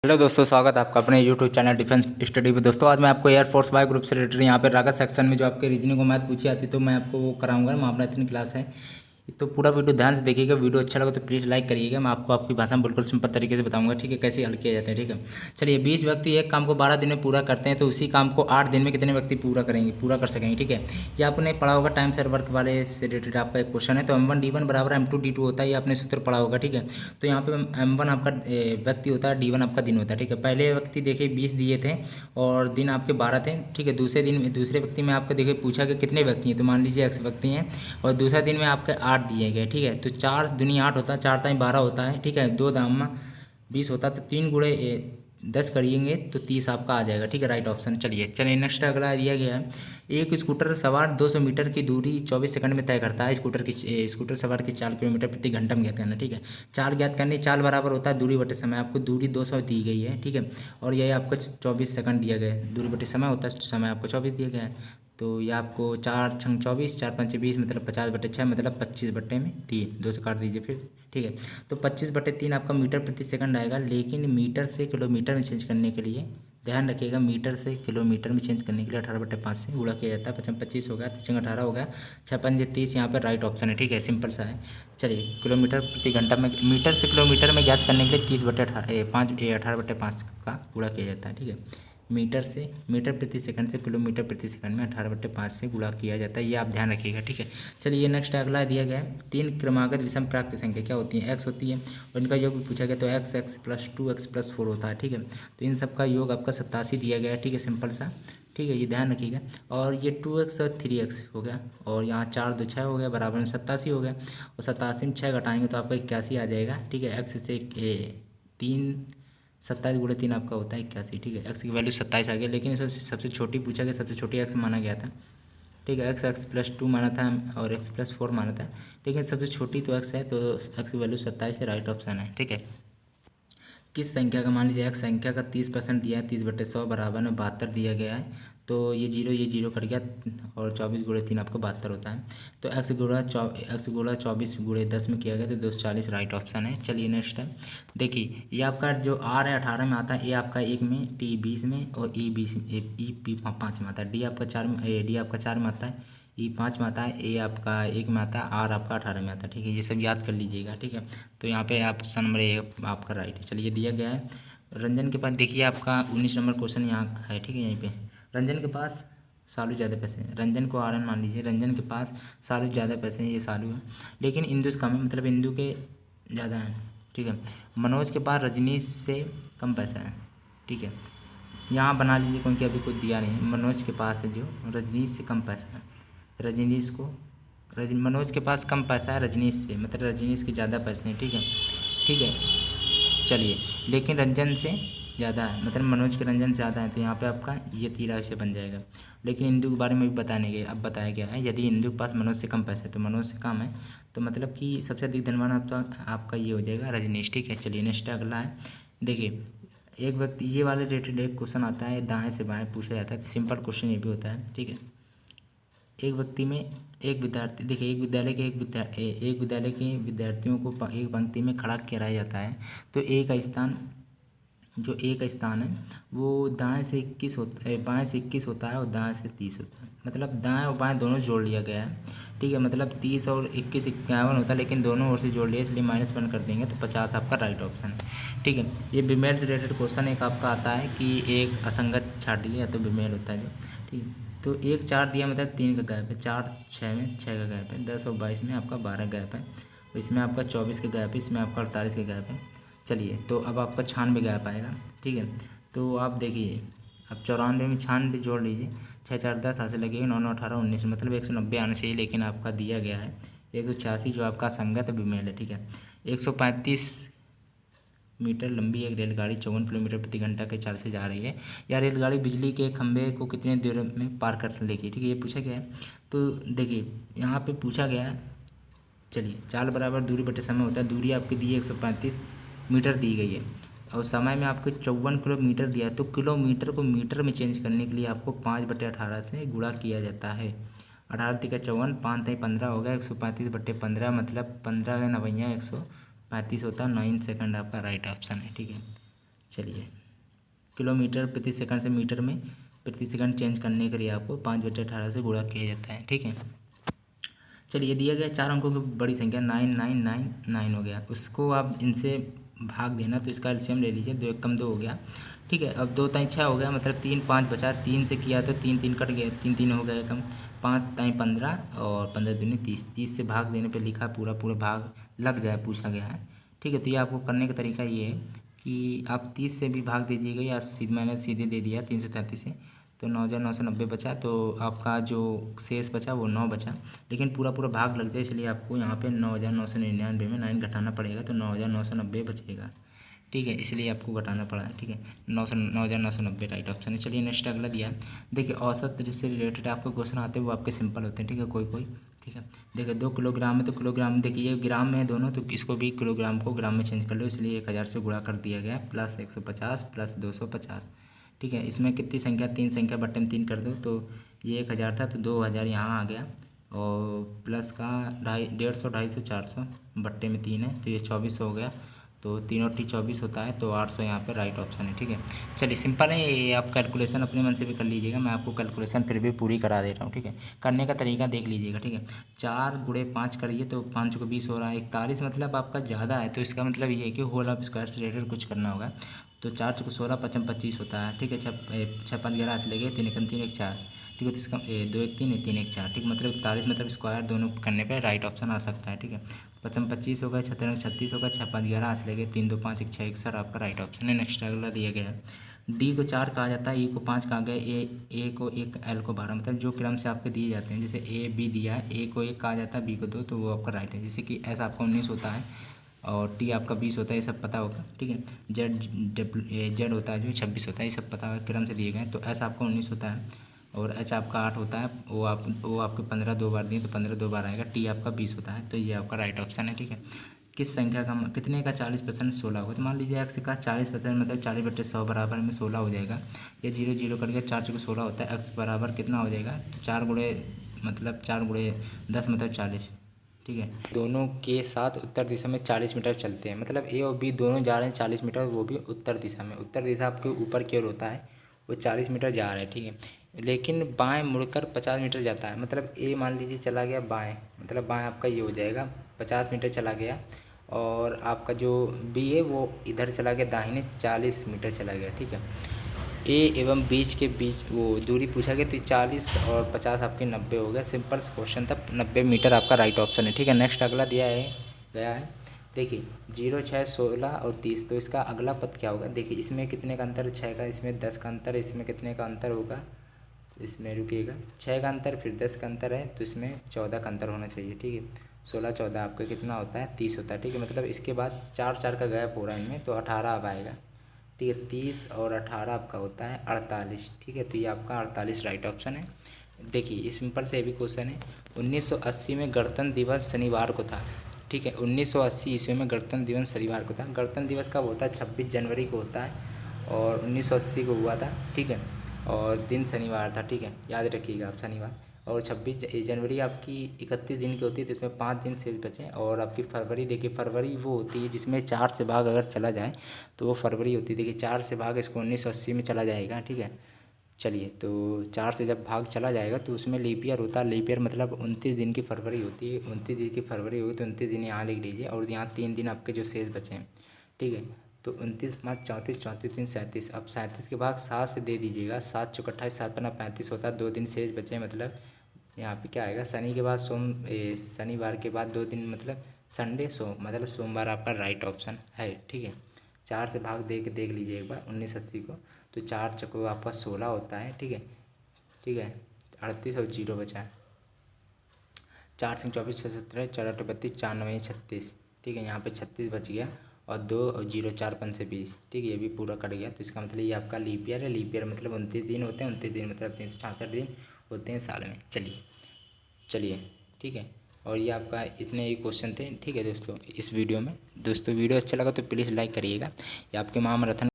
Hello दोस्तों, स्वागत है आपका अपने यूट्यूब चैनल डिफेंस स्टडी पे। दोस्तों आज मैं आपको एयरफोर्स वाई ग्रुप से रिलेटेड यहाँ पे रागत सेक्शन में जो आपके रीजनिंग को मैथ पूछी आती है तो मैं आपको वो कराऊंगा। मामला इतनी क्लास है तो पूरा वीडियो ध्यान से देखिएगा। वीडियो अच्छा लगा तो प्लीज़ लाइक करिएगा। मैं आपको आपकी भाषा में बिल्कुल सिंपल तरीके से बताऊंगा, ठीक है, कैसे हल किया जाता है, ठीक है। चलिए, 20 व्यक्ति एक काम को 12 दिन में पूरा करते हैं तो उसी काम को 8 दिन में कितने व्यक्ति पूरा कर सकेंगे, ठीक है। ये आपने पढ़ा होगा, टाइम सर्वर वर्क वाले से रिलेटेड आपका एक क्वेश्चन है। तो M1D1 बराबर M2D2 होता है, ये आपने सूत्र पढ़ा होगा, ठीक है। तो यहाँ पे M1 आपका व्यक्ति होता है, D1 आपका दिन होता है, ठीक है। पहले व्यक्ति देखिए 20 दिए थे और दिन आपके 12 थे, ठीक है। दूसरे व्यक्ति में आपको देखिए पूछा कि कितने व्यक्ति हैं, तो मान लीजिए X व्यक्ति हैं और दूसरा दिन में आपके 8 दिए गए, ठीक है। तो 4 दूनी 8 होता है, 4 ताई 12 होता है, ठीक है। 2 दाम 20 होता है, तो 3 गुणे 10 करिएंगे तो 30 आपका आ जाएगा, ठीक है, राइट ऑप्शन। चलिए नेक्स्ट अगला दिया गया है। एक स्कूटर सवार 200 मीटर की दूरी 24 सेकंड में तय करता है। स्कूटर सवार की 4 किलोमीटर प्रति घंटा में ज्ञात करना, ठीक है। चाल ज्ञात करनी, चाल बराबर होता है दूरी बटे समय। आपको दूरी 200 दी गई है, ठीक है, और यह आपको 24 सेकंड दिया गया है। दूरी बटे समय होता है, समय आपको 24 दिया गया है। तो ये आपको 4 छंग 24, 4 पंचे 20, मतलब 50/6, मतलब 25/3, 2 से काट दीजिए फिर, ठीक है। तो 25/3 आपका मीटर प्रति सेकंड आएगा। लेकिन मीटर से किलोमीटर में चेंज करने के लिए ध्यान रखिएगा, मीटर से किलोमीटर में चेंज करने के लिए 18/5 से गुणा किया जाता है। 25 हो गया, 18 हो गया, 6×5 = 30, यहाँ पर राइट ऑप्शन है, ठीक है, सिंपल सा है। चलिए, किलोमीटर प्रति घंटा में, मीटर से किलोमीटर में ज्ञात करने के लिए 18/5 का गुणा किया जाता है, ठीक है। मीटर प्रति सेकंड से किलोमीटर प्रति सेकंड में 18/5 से गुणा किया जाता है, ये आप ध्यान रखिएगा, ठीक है। चलिए नेक्स्ट अगला दिया गया है। 3 क्रमागत विषम प्राप्त संख्या क्या होती है? एक्स होती है और इनका योग भी पूछा गया, तो x + 2x + 4 होता है, ठीक है। तो इन सब का योग आपका 87 दिया गया है, ठीक है, सिंपल सा, ठीक है, ये ध्यान रखिएगा। और ये 2x और 3x हो गया और यहाँ 4 2 6 हो गया, बराबर में 87 हो गया। और 87 में 6 घटाएंगे तो आपका 81 आ जाएगा, ठीक है। एक्स से 3 27 × 3 आपका होता है 81, ठीक है। एक्स की वैल्यू 27 आ गया, लेकिन सबसे छोटी पूछा गया, सबसे छोटी एक्स माना गया था, ठीक है। x + 2 माना था और x + 4 माना था, लेकिन सबसे छोटी तो x है, तो x की वैल्यू 27 से राइट ऑप्शन है, ठीक है। किस संख्या का, मान लीजिए x संख्या का 30% दिया है, 30/100 बराबर में 72 दिया गया है। तो ये जीरो कट गया और 24 × 3 आपका 72 होता है। तो x गुणा 24 × 10 में किया गया तो 240 राइट ऑप्शन है। चलिए नेक्स्ट है, देखिए ये आपका जो r है 18 में आता है, ए आपका 1 में, t 20 में और e 5 में आता है। डी आपका 4 में आता है, ई 5 में आता है, ए आपका 1 में आता है, आर आपका 18 में आता है, ठीक है। ये सब याद कर लीजिएगा, ठीक है। तो यहाँ पे आप ऑप्शन नंबर ए आपका राइट है। चलिए दिया गया है रंजन के पास, देखिए आपका 19 नंबर क्वेश्चन यहाँ है, ठीक है। यहीं पे रंजन के पास सालू ज़्यादा पैसे हैं, रंजन को आर एन मान लीजिए। रंजन के पास सालू ज़्यादा पैसे हैं, ये सालू है, लेकिन इंदु से कम है, मतलब इंदु के ज़्यादा है, ठीक है। मनोज के पास रजनीश से कम पैसा है, ठीक है। यहाँ बना लीजिए क्योंकि अभी कुछ दिया नहीं। मनोज के पास है जो रजनीश से कम पैसा है, मनोज के पास कम पैसा है रजनीश से, मतलब रजनीश के ज़्यादा पैसे हैं, ठीक है, ठीक है। चलिए, लेकिन रंजन से ज़्यादा है, मतलब मनोज के रंजन से ज़्यादा है, तो यहाँ पे आपका ये 13 से बन जाएगा। लेकिन इंदु के बारे में भी अब बताया गया है, यदि इंदु के पास मनोज से कम पैसे है तो मनोज से कम है, तो मतलब कि सबसे अधिक धनवान आपका ये हो जाएगा रजनीश, ठीक है। चलिए नेक्स्ट अगला है, देखिए एक व्यक्ति, ये वाले रिलेटेड एक क्वेश्चन आता है, दाएँ से बाएँ पूछा जाता है, तो सिंपल क्वेश्चन ये भी होता है, ठीक है। एक व्यक्ति में एक विद्यार्थी, देखिए एक विद्यालय के विद्यार्थियों को एक पंक्ति में खड़ा कराया जाता है। तो एक स्थान है वो दाएं से 21 होता है, बाएं से 21 होता है और दाएं से 30 होता है, मतलब दाएं और बाएं दोनों जोड़ लिया गया है, ठीक है। मतलब 30 और 21 51 होता है, लेकिन दोनों ओर से जोड़ लिया, इसलिए -1 कर देंगे तो 50 आपका राइट ऑप्शन है, ठीक है। ये बीमेल से रिलेटेड क्वेश्चन एक आपका आता है कि एक असंगत छाट लिया तो बीमेल होता है जो, ठीक है। तो एक 4 दिया, मतलब 3 का गैप है, 4 6 में 6 का गैप है, 10 और 22 में आपका 12 गैप है, इसमें आपका 24 का गैप है, इसमें आपका 48 का गैप है। चलिए, तो अब आपका 96 गैप आएगा, ठीक है। तो आप देखिए, अब 94 में 96 जोड़ लीजिए, 6 4 10 हाथ से लगेगा, 9 9 18 19, मतलब 190 आना चाहिए, लेकिन आपका दिया गया है 186 जो आपका संगत विमेल है, ठीक है। 135 मीटर लंबी एक रेलगाड़ी 54 किलोमीटर प्रति घंटा के चाल से जा रही है। यह रेलगाड़ी बिजली के खंभे को कितने देर में पार कर लेगी, ठीक है, ये पूछा गया है। तो देखिए यहाँ पे पूछा गया है, चलिए चाल बराबर दूरी बटे समय होता है। दूरी आपकी दी है 135 मीटर दी गई है और समय में आपको 54 किलोमीटर दिया है, तो किलोमीटर को मीटर में चेंज करने के लिए आपको 5/18 से गुणा किया जाता है। 18 × 54, 5 × 15 हो गया 135/15, मतलब 15 का नवैया 135 होता है। 9 सेकंड आपका राइट ऑप्शन है, ठीक है। चलिए, किलोमीटर प्रति सेकंड से मीटर में प्रति सेकंड चेंज करने के लिए आपको 5/18 से गुणा किया जाता है। ठीक है, चलिए दिया गया 4 अंकों की बड़ी संख्या 9999 हो गया, उसको आप इनसे भाग देना, तो इसका एलसीएम ले लीजिए। 2 एक कम 2 हो गया। ठीक है, अब 2 ताई 6 हो गया, मतलब 3 5 बचा, 3 से किया तो 3 3 कट गए, 3 3 हो गया कम, 5 ताई 15 और 15 दूनी 30, 30 से भाग देने पे लिखा पूरा पूरा भाग लग जाए, पूछा गया है। ठीक है, तो ये आपको करने का तरीका ये है कि आप 30 से भी भाग दीजिएगा, या मैंने सीधे दे दिया 333 से, तो 9990 बचा, तो आपका जो शेष बचा वो 9 बचा, लेकिन पूरा पूरा भाग लग जाए, इसलिए आपको यहाँ पे 9999 में 9 घटाना पड़ेगा, तो 9990 बचेगा। ठीक है, इसलिए आपको घटाना पड़ा है। ठीक है, 9990 राइट ऑप्शन है। चलिए नेक्स्ट अगला दिया है, देखिए औसत से रिलेटेड आपको क्वेश्चन आते हैं, वो आपके सिंपल होते हैं। ठीक है, कोई कोई। ठीक है, देखिए 2 किलोग्राम है तो किलोग्राम, देखिए ये ग्राम में है दोनों, तो इसको भी किलोग्राम को ग्राम में चेंज कर लो, इसलिए 1000 से गुणा कर दिया गया, प्लस 150 प्लस 250। ठीक है, इसमें कितनी संख्या, 3 संख्या बट्टे में 3 कर दो, तो ये 1000 था तो 2000 यहाँ आ गया, और प्लस का 150 250 400 बट्टे में 3 है, तो ये 2400 हो गया, तो 3 और 24 होता है, तो 800 यहाँ पे राइट ऑप्शन है। ठीक है, चलिए सिंपल है ये, आप कैलकुलेशन अपने मन से भी कर लीजिएगा, मैं आपको कैलकुलेशन फिर भी पूरी करा दे रहा हूँ। ठीक है, करने का तरीका देख लीजिएगा। ठीक है, 4 गुणे 5 करिए तो 5 को 20 हो रहा है, 41 मतलब आपका ज़्यादा है, तो इसका मतलब ये है कि होल ऑफ स्क्वायर से रिलेटेड कुछ करना होगा, तो 4 चौको 16 5 25 होता है। ठीक है, 6 5 11 से लगे, 3 1 3 1 4। ठीक है, तो इसका 2 1 3 3 1 4, ठीक, मतलब 41 मतलब स्क्वायर दोनों करने पे राइट ऑप्शन आ सकता है। ठीक है, 5 25 होगा, 17 36 होगा, 6 5 11 से लगे, 3 2 5 1 6 1 सर आपका राइट ऑप्शन है। नेक्स्ट अगला दिया गया है, डी को 4 कहा जाता है, ई को 5 कहा गया, ए को 1, एल को 12, मतलब जो क्रम से आपके दिए जाते हैं, जैसे ए बी दिया है, ए को 1 कहा जाता है, बी को 2, तो वो आपका राइट है। जैसे कि एस आपका 19 होता है और टी आपका 20 होता है, ये सब पता होगा। ठीक है, जेड होता है जो 26 होता है, ये सब पता क्रम से दिए गए हैं। तो एस आपका 19 होता है और एच आपका 8 होता है, वो आपके 15 2 बार दिए, तो 15 2 बार आएगा। टी आपका 20 होता है, तो ये आपका राइट ऑप्शन है। ठीक है, किस संख्या का कितने का 40% 16 होगा, तो मान लीजिए एक्स का 40% मतलब 40/100 बराबर में 16 हो जाएगा। ये 0 0 करके 4 चौके 16 होता है, एक्स बराबर कितना हो जाएगा, तो 4 गुणे 10 मतलब 40। ठीक है, दोनों के साथ उत्तर दिशा में 40 मीटर चलते हैं, मतलब ए और बी दोनों जा रहे हैं 40 मीटर, वो भी उत्तर दिशा में। उत्तर दिशा आपके ऊपर की ओर होता है, वो 40 मीटर जा रहा है। ठीक है, लेकिन बाएं मुड़कर 50 मीटर जाता है, मतलब ए मान लीजिए चला गया बाएं, मतलब बाएं आपका ये हो जाएगा 50 मीटर चला गया, और आपका जो बी है वो इधर चला गया दाहिने 40 मीटर चला गया। ठीक है, ए एवं बीच के बीच वो दूरी पूछा गया, तो 40 और 50 आपके 90 हो गया। सिंपल क्वेश्चन था, 90 मीटर आपका राइट ऑप्शन है। ठीक है, नेक्स्ट अगला दिया है गया है, देखिए 0 6 16 और 30, तो इसका अगला पद क्या होगा। देखिए इसमें कितने का अंतर है, 6 का, इसमें 10 का अंतर है, इसमें कितने का अंतर होगा, इसमें रुकिएगा 6 का अंतर फिर 10 का अंतर है, तो इसमें 14 का अंतर होना चाहिए। ठीक है, 16 14 आपका कितना होता है, 30 होता है। ठीक है, मतलब इसके बाद 4 4 का गैप हो रहा है इनमें, तो 18 अब आएगा। ठीक है, 30 और 18 आपका होता है 48। ठीक है, तो ये आपका 48 राइट ऑप्शन है। देखिए ये सिंपल से भी क्वेश्चन है, 1980 में गणतंत्र दिवस शनिवार को था। ठीक है, 1980 ईस्वी में गणतंत्र दिवस शनिवार को था। गणतंत्र दिवस कब होता है, 26 जनवरी को होता है, और 1980 को हुआ था। ठीक है, और दिन शनिवार था। ठीक है, याद रखिएगा आप शनिवार। और 26 जनवरी आपकी 31 दिन की होती है, तो इसमें 5 दिन शेष बचे। और आपकी फरवरी, देखिए फरवरी वो होती है जिसमें 4 से भाग अगर चला जाए तो वो फरवरी होती है। देखिए 4 से भाग इसको 1980 में चला जाएगा। ठीक है, चलिए तो 4 से जब भाग चला जाएगा तो उसमें लीप ईयर होता है। लीप ईयर मतलब 29 दिन की फरवरी होती है, 29 दिन की फरवरी होगी तो 29 दिन यहाँ लिख लीजिए, और यहाँ 3 दिन आपके जो शेष बचे हैं। ठीक है, तो 29 5 34 34 3 37, अब 37 के भाग 7 से दे दीजिएगा, 7 चौक 28 7 पन्ना 35 होता है, 2 दिन शेष बचे, मतलब यहाँ पे क्या आएगा, शनि के बाद शनिवार के बाद 2 दिन मतलब संडे मतलब सोमवार आपका राइट ऑप्शन है। ठीक है, 4 से भाग दे के देख लीजिए एक बार 1980 को, तो 4 चौको आपका 16 होता है। ठीक है, ठीक है, 38 और 0 बचा है, 4 से 24 6 17 4 8 32 4 9 36। ठीक है, यहाँ पे 36 बच गया, और 2 और 0 4 5 से 20। ठीक है, ये भी पूरा कट गया, तो इसका मतलब ये आपका लीप ईयर है। लीप ईयर मतलब 29 दिन होते हैं, 29 दिन मतलब 366 दिन होते हैं साल में। चलिए चलिए, ठीक है, और ये आपका इतने ही क्वेश्चन थे। ठीक है दोस्तों, इस वीडियो में दोस्तों वीडियो अच्छा लगा तो प्लीज़ लाइक करिएगा। ये आपके महामराथन